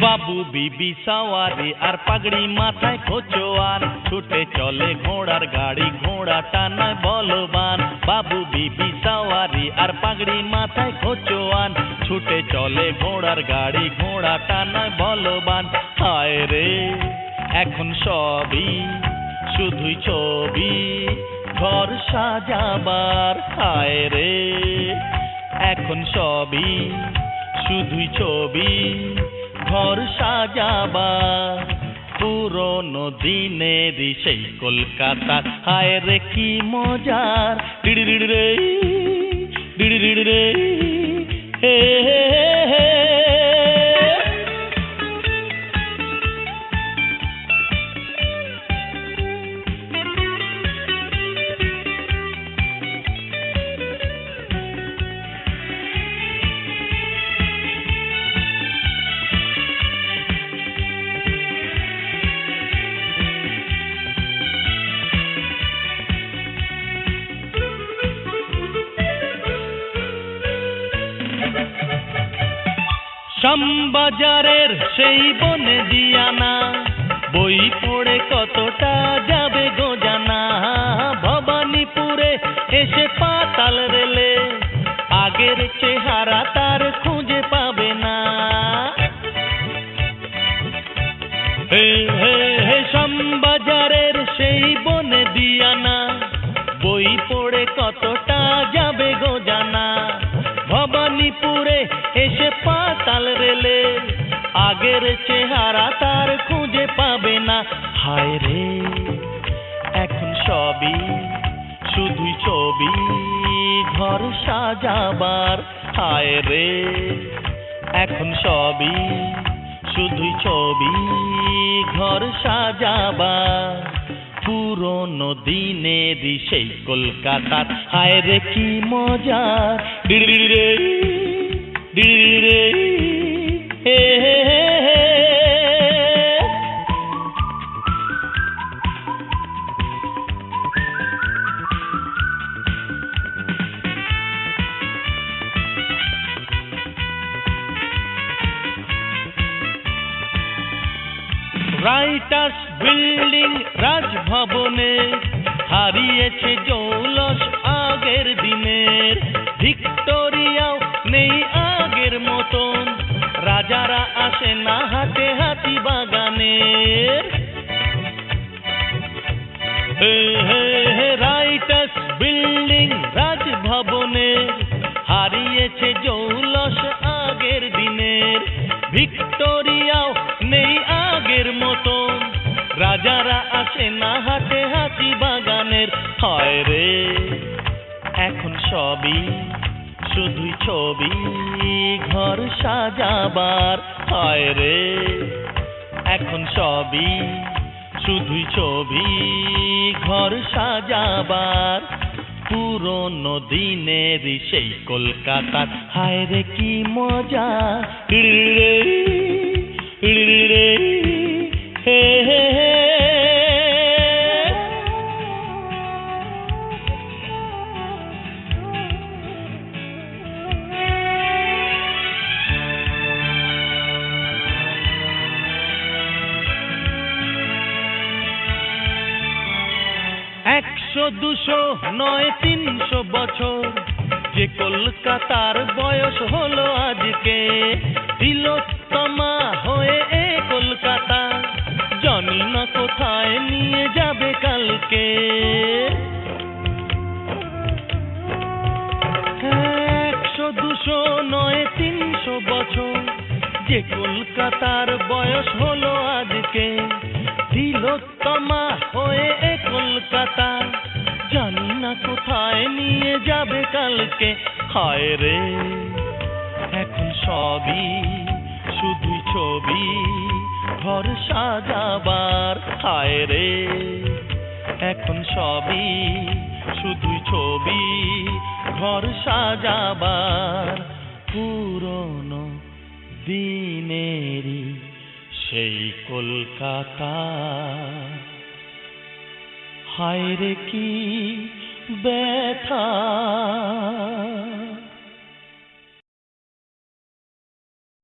বাবু বিবি সাওয়ারি আর পাগড়ি মাথায় খোঁচোয়ান, ছুটে চলে ঘোড়ার গাড়ি, ঘোড়া টানায় বলবান। বাবু বিবি সাওয়ারি আর পাগড়ি মাথায় খোঁচোয়ান, ছুটে চলে ঘোড়ার গাড়ি, ঘোড়া টানায় বলবান। হায় রে এখন সবই শুধুই ছবি ঘর সাজাবার, হায় রে এখন সবই শুধুই ছবি ঘর সাজাবার। পুরনো দিনেরই সেই কলকাতা, হায় রে কি মজার, ডিড়ি রে ডিড়ি রে হে হে হে। শ্যামবাজারের সেই বনে দিয়ানা, বই পড়ে কতটা যাবে গো জানা। ভবানীপুরে এসে পাতাল রেলে, আগের চেহারা তার খুঁজে পাবে না। হে হে হে শ্যামবাজারের সেই বনে দিয়ানা, বই পড়ে কতটা যাবে গো জানা। ভবানীপুরে এসে পাতাল রেলে, আগের চেহারা তার খুঁজে পাবে না। হায় রে এখন সবই শুধুই ছবি ঘর সাজাবার, হায় রে এখন সবই শুধুই ছবি ঘর সাজাবার। পুরনো দিনেরই সেই কলকাতার, হায় রে কি মজা, ডিড়ি রে ডিড়ি রে হে হে হে। রাইটার্স বিল্ডিং রাজভবনে হারিয়েছে জৌলস আগের দিনের। ভিক্টোরিয়াও নেই আগের মতন, রাজারা আসে না হাটে হাতি বাগানের। রাইটার্স বিল্ডিং রাজভবনে হারিয়েছে জৌলস আগের দিনের। ভিক্টোরিয়াও নেই আগের মতন, রাজারা আসে না হাটে হাতি বাগানের। হায় রে এখন সবই শুধুই ছবি ঘর সাজাবার, হায় রে এখন সবই শুধুই ছবি ঘর সাজাবার। পুরনো দিনেরই সেই কলকাতার, হায় রে কি মজা, ডিড়ি রে ডিড়ি রে হে হে হে। 100-200 নয় 300 বছর, যে কলকাতার বয়স হলো আজকে। তিলোত্তমা হয়ে এ কলকাতা, জানি না কোথায় নিয়ে যাবে কালকে। 100-200 নয় 300 বছর, যে কলকাতার বয়স হলো আজকে। তিলোত্তমা হয়ে এ কলকাতা, জানি না কোথায় নিয়ে যাবে কালকে। হায় রে এখন সবই শুধুই ছবি ঘর সাজাবার, হায় রে এখন সবই শুধুই ছবি ঘর সাজাবার। পুরনো দিনেরই সেই কলকাতা, হায় রে কি ব্যথা।